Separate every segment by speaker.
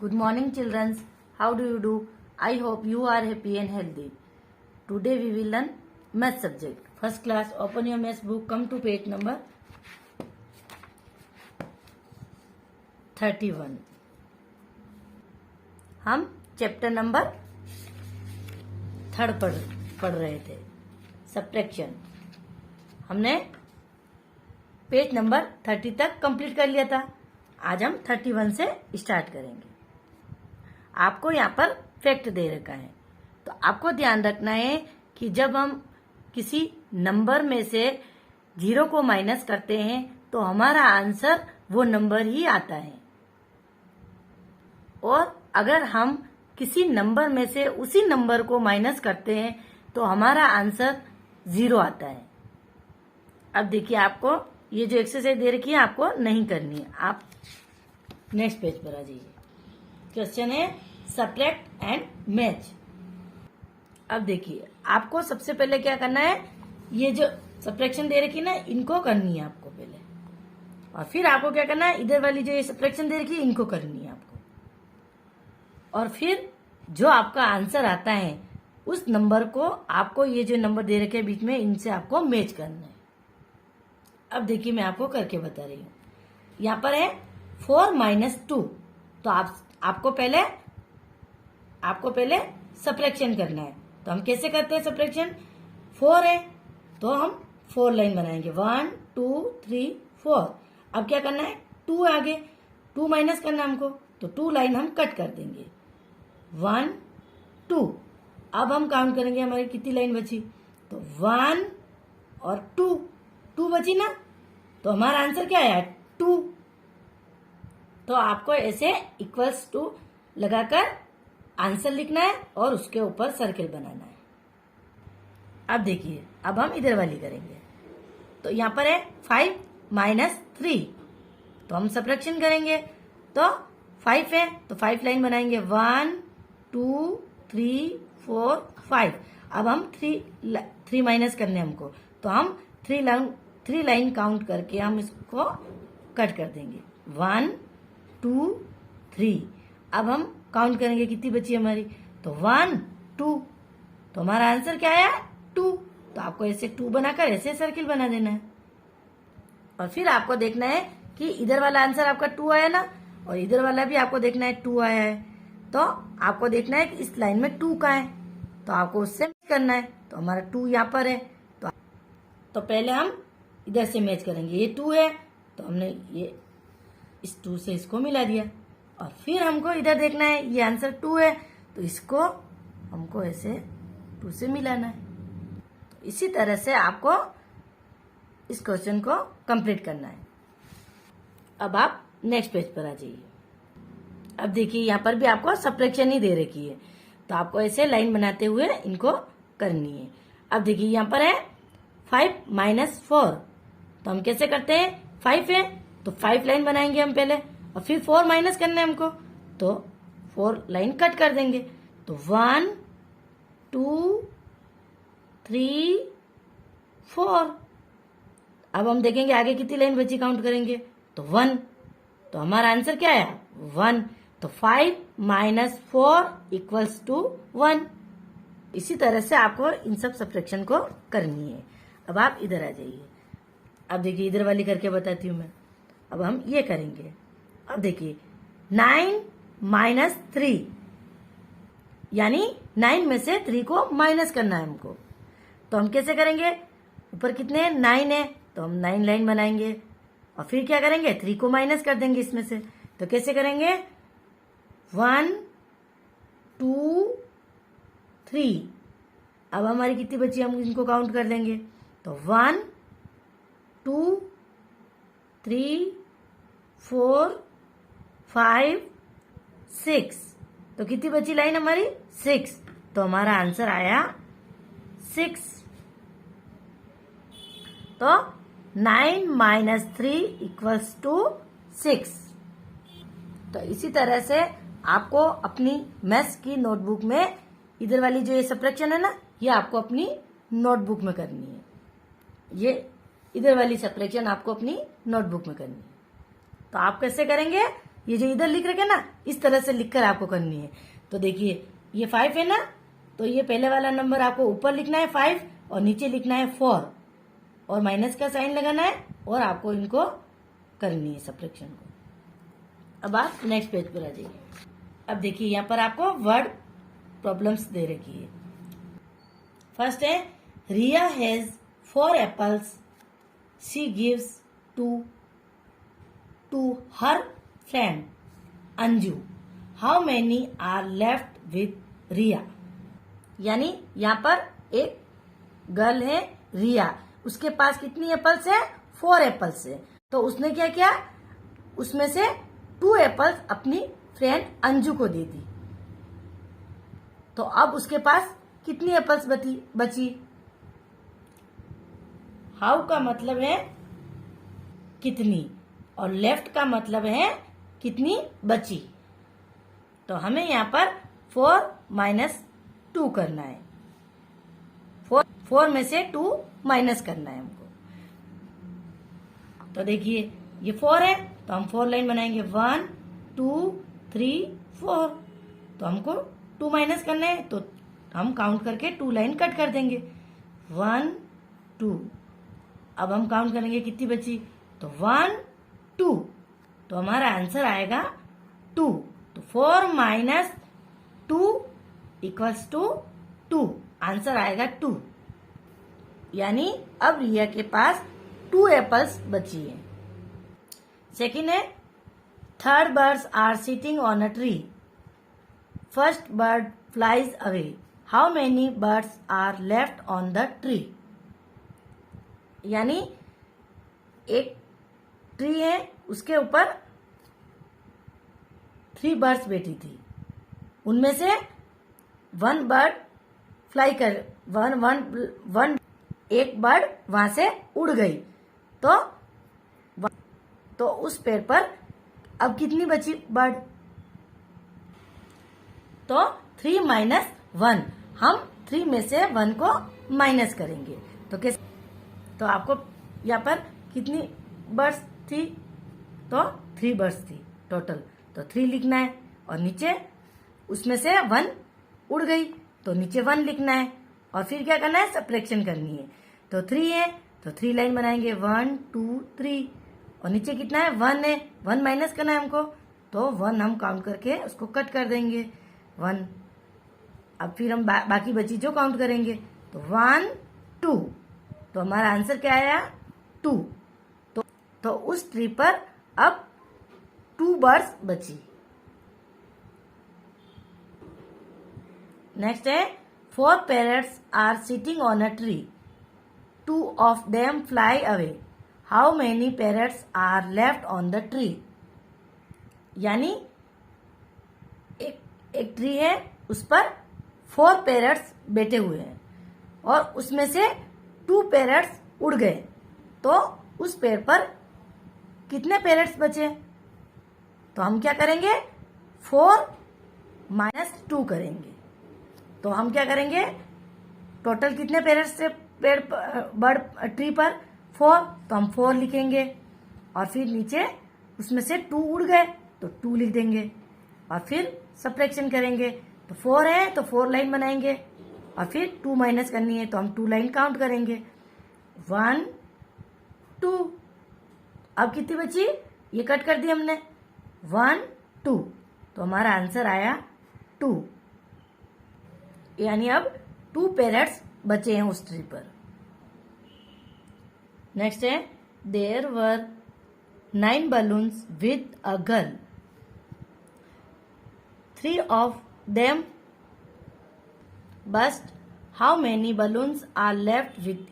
Speaker 1: Good morning, children. How do you do? I hope you are happy and healthy. Today we will learn math subject. First class, open your math book. Come to page number 31. हम chapter number 3 पढ़ रहे थे, subtraction. हमने page number 30 तक complete कर लिया था। आज हम 31 से स्टार्ट करेंगे। आपको यहाँ पर फैक्ट दे रखा है, तो आपको ध्यान रखना है कि जब हम किसी नंबर में से 0 को माइनस करते हैं तो हमारा आंसर वो नंबर ही आता है, और अगर हम किसी नंबर में से उसी नंबर को माइनस करते हैं तो हमारा आंसर 0 आता है। अब देखिए, आपको ये जो एक्सरसाइज दे रखी है आपको नहीं करनी है। आप नेक्स्ट पेज पर आ जाइए। क्वेश्चन है सब्ट्रैक्ट एंड मैच। अब देखिए, आपको सबसे पहले क्या करना है, ये जो सब्ट्रैक्शन दे रखी है ना, इनको करनी है आपको पहले, और फिर आपको क्या करना है, इधर वाली जो ये सब्ट्रैक्शन दे रखी है इनको करनी है आपको, और फिर जो आपका आंसर आता है उस नंबर को आपको ये जो नंबर दे रखे हैं बीच में, इनसे आपको मैच करना है। अब देखिए, मैं आपको करके बता रही हूँ। यहाँ पर है 4 - 2, तो आपको पहले सब्ट्रैक्शन करना है। तो हम कैसे करते हैं सब्ट्रैक्शन? 4 है तो हम 4 लाइन बनाएंगे, 1 2 3 4। अब क्या करना है, 2 आगे 2 माइनस करना हमको, तो 2 लाइन हम कट कर देंगे, 1 2। अब हम काउंट करेंगे हमारी कितनी लाइन बची, तो 1 और 2 बची ना, तो हमारा आंसर क्या आया, 2। तो आपको ऐसे इक्वल्स टू लगाकर आंसर लिखना है और उसके ऊपर सर्किल बनाना है। अब देखिए, अब हम इधर वाली करेंगे। तो यहाँ पर है 5 - 3, तो हम सब्ट्रैक्शन करेंगे। तो 5 है तो 5 लाइन बनाएंगे, 1 2 3 4 5। अब हम 3 माइनस करने हमको, तो हम 3 लाइन काउंट करके हम इसको कट कर देंगे, 1 2 3। अब हम काउंट करेंगे कितनी बची हमारी, तो 1 2, तो हमारा आंसर क्या आया, 2। तो आपको ऐसे 2 बनाकर ऐसे सर्किल बना देना है, और फिर आपको देखना है कि इधर वाला आंसर आपका 2 आया ना, और इधर वाला भी आपको देखना है 2 आया है। तो आपको देखना है कि इस लाइन में 2 का है, तो आपको उससे मैच करना है। तो हमारा 2 यहाँ पर है, तो पहले हम इधर से मैच करेंगे। ये 2 है तो हमने ये इस 2 से इसको मिला दिया, और फिर हमको इधर देखना है, ये आंसर 2 है तो इसको हमको ऐसे 2 से मिलाना है। तो इसी तरह से आपको इस क्वेश्चन को कंप्लीट करना है। अब आप नेक्स्ट पेज पर आ जाइए। अब देखिए, यहाँ पर भी आपको सब्ट्रैक्शन ही दे रखी है, तो आपको ऐसे लाइन बनाते हुए इनको करनी है। अब देखिए, यहाँ पर है 5 - 4, तो हम कैसे करते हैं, 5 है तो 5 लाइन बनाएंगे हम पहले, और फिर 4 माइनस करना है हमको, तो 4 लाइन कट कर देंगे, तो 1 2 3 4। अब हम देखेंगे आगे कितनी लाइन बची, काउंट करेंगे तो 1, तो हमारा आंसर क्या आया, 1। तो 5 - 4 = 1। इसी तरह से आपको इन सब सब्ट्रैक्शन को करनी है। अब आप इधर आ जाइए। अब देखिए, इधर वाली करके बताती हूँ मैं। अब हम ये करेंगे। अब देखिए, 9 - 3, यानी 9 में से 3 को माइनस करना है हमको। तो हम कैसे करेंगे, ऊपर कितने 9 है तो हम 9 लाइन बनाएंगे, और फिर क्या करेंगे, 3 को माइनस कर देंगे इसमें से। तो कैसे करेंगे, 1 2 3। अब हमारी कितनी बची, हम इनको काउंट कर देंगे, तो 1 2 3 4 5 6। तो कितनी बची लाइन हमारी, 6। तो हमारा आंसर आया 6। तो 9 - 3 = 6। तो इसी तरह से आपको अपनी मैथ्स की नोटबुक में इधर वाली जो ये सब्ट्रैक्शन है ना, ये आपको अपनी नोटबुक में करनी है। ये इधर वाली सब्ट्रैक्शन आपको अपनी नोटबुक में करनी है। तो आप कैसे करेंगे, ये जो इधर लिख रखे ना, इस तरह से लिखकर आपको करनी है। तो देखिए ये 5 है ना, तो ये पहले वाला नंबर आपको ऊपर लिखना है 5 और नीचे लिखना है 4 और माइनस का साइन लगाना है और आपको इनको करनी है सब्ट्रैक्शन को। अब आप नेक्स्ट पेज पर आ जाइए। अब देखिए यहाँ पर आपको वर्ड प्रॉब्लम्स दे रखी है। फर्स्ट है Riya has 4 apples she gives two her friend Anju, how many are left with Riya. यानी यहाँ पर एक गर्ल है रिया, उसके पास कितनी एप्पल्स है? 4 एप्पल्स है। तो उसने क्या किया, उसमें से 2 एप्पल्स अपनी फ्रेंड अंजू को दे दी। तो अब उसके पास कितनी एप्पल्स बची? हाउ का मतलब है कितनी और लेफ्ट का मतलब है कितनी बची। तो हमें यहाँ पर 4 - 2 करना है। 4 में से 2 माइनस करना है हमको। तो देखिए ये 4 है तो हम 4 लाइन बनाएंगे 1 2 3 4। तो हमको 2 माइनस करना है तो हम काउंट करके 2 लाइन कट कर देंगे 1 2। अब हम काउंट करेंगे कितनी बची, तो 1 2। तो हमारा आंसर आएगा 2। तो 4 - 2 = 2। आंसर आएगा 2। यानी अब रिया के पास 2 एप्पल्स बची है। सेकंड है third birds are sitting on a tree, first bird flies away, how many birds are left on the tree. यानी एक ट्री है, उसके ऊपर 3 बर्ड्स बैठी थी, उनमें से 1 बर्ड फ्लाई कर वन एक बर्ड वहां से उड़ गई। तो उस पेड़ पर अब कितनी बची बर्ड, तो 3 - 1। हम 3 में से 1 को माइनस करेंगे तो कैसे, तो आपको यहाँ पर कितनी बर्ड्स थी, तो 3 बर्ड्स थी टोटल। तो 3 लिखना है और नीचे उसमें से 1 उड़ गई तो नीचे 1 लिखना है और फिर क्या करना है, सब्ट्रैक्शन करनी है। तो 3 है तो 3 लाइन बनाएंगे 1 2 3 और नीचे कितना है 1 है, 1 माइनस करना है हमको। तो 1 हम काउंट करके उसको कट कर देंगे 1। अब फिर हम बाकी बची जो काउंट करेंगे तो 1 2। तो हमारा आंसर क्या आया 2। तो उस ट्री पर अब 2 बर्ड्स बची। नेक्स्ट है 4 parrots are sitting on a tree, 2 of them fly away, how many parrots are left on the tree। यानी एक ट्री है, उस पर 4 पैरट्स बैठे हुए हैं और उसमें से 2 पैरट्स उड़ गए। तो उस पेड़ पर कितने पैरट्स बचे, तो हम क्या करेंगे 4 - 2 करेंगे। तो हम क्या करेंगे, टोटल कितने पैरट्स से बर्ड ट्री पर 4, तो हम 4 लिखेंगे और फिर नीचे उसमें से 2 उड़ गए तो 2 लिख देंगे और फिर सब्ट्रैक्शन करेंगे। तो 4 है तो 4 लाइन बनाएंगे और फिर 2 माइनस करनी है तो हम 2 लाइन काउंट करेंगे 1 2। अब कितनी बची, ये कट कर दी हमने 1 2। तो हमारा आंसर आया 2। यानी अब 2 पैरट्स बचे हैं उस ट्री पर। नेक्स्ट है there were 9 balloons with a girl, 3 of them burst, how many balloons are left with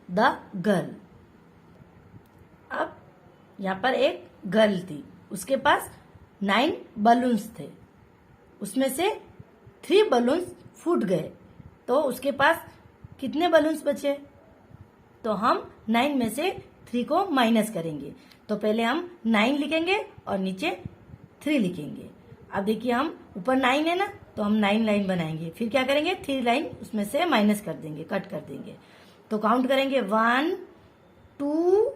Speaker 1: the girl। अब यहाँ पर एक गर्ल थी, उसके पास 9 बलून्स थे, उसमें से 3 बलून्स फूट गए तो उसके पास कितने बलून्स बचे, तो हम 9 में से 3 को माइनस करेंगे। तो पहले हम 9 लिखेंगे और नीचे 3 लिखेंगे। अब देखिए हम ऊपर 9 है ना, तो हम 9 लाइन बनाएंगे, फिर क्या करेंगे 3 लाइन उसमें से माइनस कर देंगे, कट कर देंगे। तो काउंट करेंगे 1 2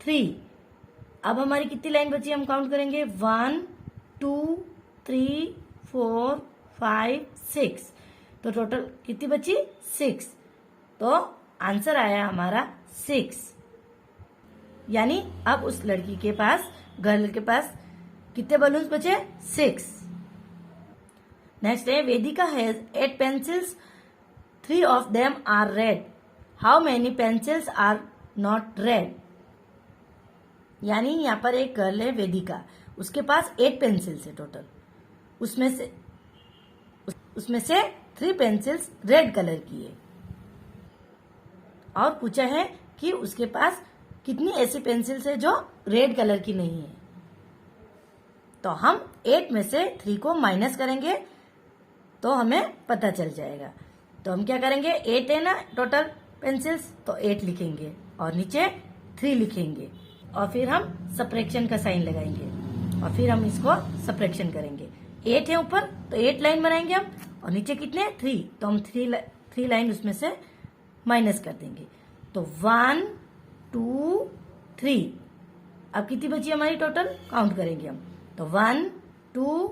Speaker 1: 3। अब हमारी कितनी लाइन बची हम काउंट करेंगे 1 2 3 4 5 6। तो टोटल कितनी बची 6। तो आंसर आया हमारा 6। यानी अब उस लड़की के पास, गर्ल के पास कितने बलून्स बचे 6। नेक्स्ट है वेदिका has 8 pencils, 3 of them are red. How many pencils are not red? यानी यहाँ पर एक गर्ल है वेदिका, उसके पास 8 पेंसिल्स है टोटल, उसमें से 3 पेंसिल्स रेड कलर की है। और पूछा है कि उसके पास कितनी ऐसी पेंसिल्स है जो रेड कलर की नहीं है। तो हम 8 में से 3 को माइनस करेंगे तो हमें पता चल जाएगा। तो हम क्या करेंगे, 8 है ना टोटल पेंसिल्स, तो 8 लिखेंगे और नीचे 3 लिखेंगे और फिर हम सब्ट्रैक्शन का साइन लगाएंगे और फिर हम इसको सब्ट्रैक्शन करेंगे। 8 है ऊपर तो 8 लाइन बनाएंगे हम, और नीचे कितने 3, तो हम 3 लाइन उसमें से माइनस कर देंगे। तो 1 2 3। अब कितनी बची हमारी टोटल, काउंट करेंगे हम। तो 1 2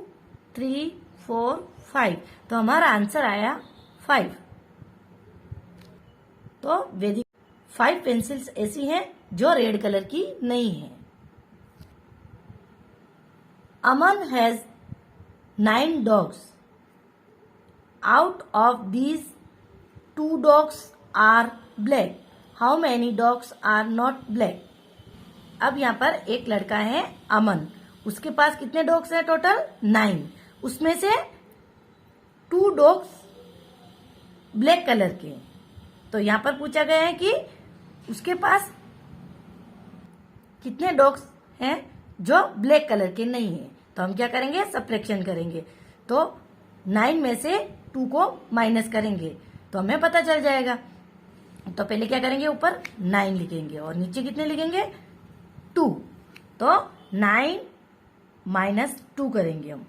Speaker 1: 3 4 5। तो हमारा आंसर आया 5। तो वैदिक 5 पेंसिल्स ऐसी हैं जो रेड कलर की नहीं है। अमन has 9 dogs. Out of these 2 dogs are black. How many dogs are not black? अब यहाँ पर एक लड़का है अमन, उसके पास कितने डॉग्स हैं टोटल 9। उसमें से 2 डॉग्स ब्लैक कलर के। तो यहाँ पर पूछा गया है कि उसके पास कितने डॉग्स हैं जो ब्लैक कलर के नहीं है। तो हम क्या करेंगे, सब्ट्रैक्शन करेंगे। तो 9 में से 2 को माइनस करेंगे तो हमें पता चल जाएगा। तो पहले क्या करेंगे, ऊपर 9 लिखेंगे और नीचे कितने लिखेंगे 2। तो 9 माइनस 2 करेंगे हम।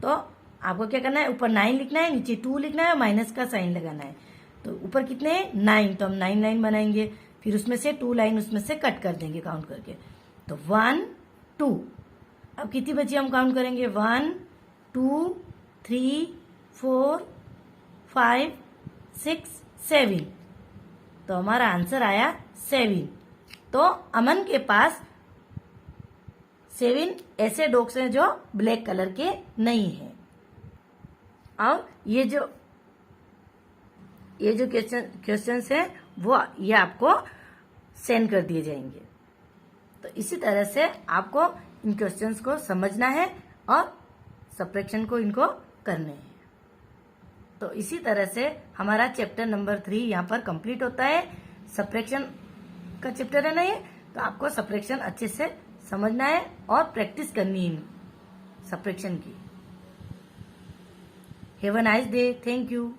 Speaker 1: तो आपको क्या करना है, ऊपर 9 लिखना है, नीचे 2 लिखना है, माइनस का साइन लगाना है। तो ऊपर कितने हैं 9, तो हम 9 लाइन बनाएंगे, फिर उसमें से 2 लाइन उसमें से कट कर देंगे काउंट करके। तो 1 2। अब कितनी बची हम काउंट करेंगे 1 2 3 4 5 6 7। तो हमारा आंसर आया 7। तो अमन के पास 7 ऐसे डॉग्स हैं जो ब्लैक कलर के नहीं है। और ये जो क्वेश्चंस हैं वो ये आपको सेंड कर दिए जाएंगे। तो इसी तरह से आपको इन क्वेश्चंस को समझना है और सब्ट्रैक्शन को इनको करने हैं। तो इसी तरह से हमारा चैप्टर नंबर 3 यहाँ पर कंप्लीट होता है। सब्ट्रैक्शन का चैप्टर है ना ये, तो आपको सब्ट्रैक्शन अच्छे से समझना है और प्रैक्टिस करनी है सब्ट्रैक्शन की। Have a nice day. Thank you.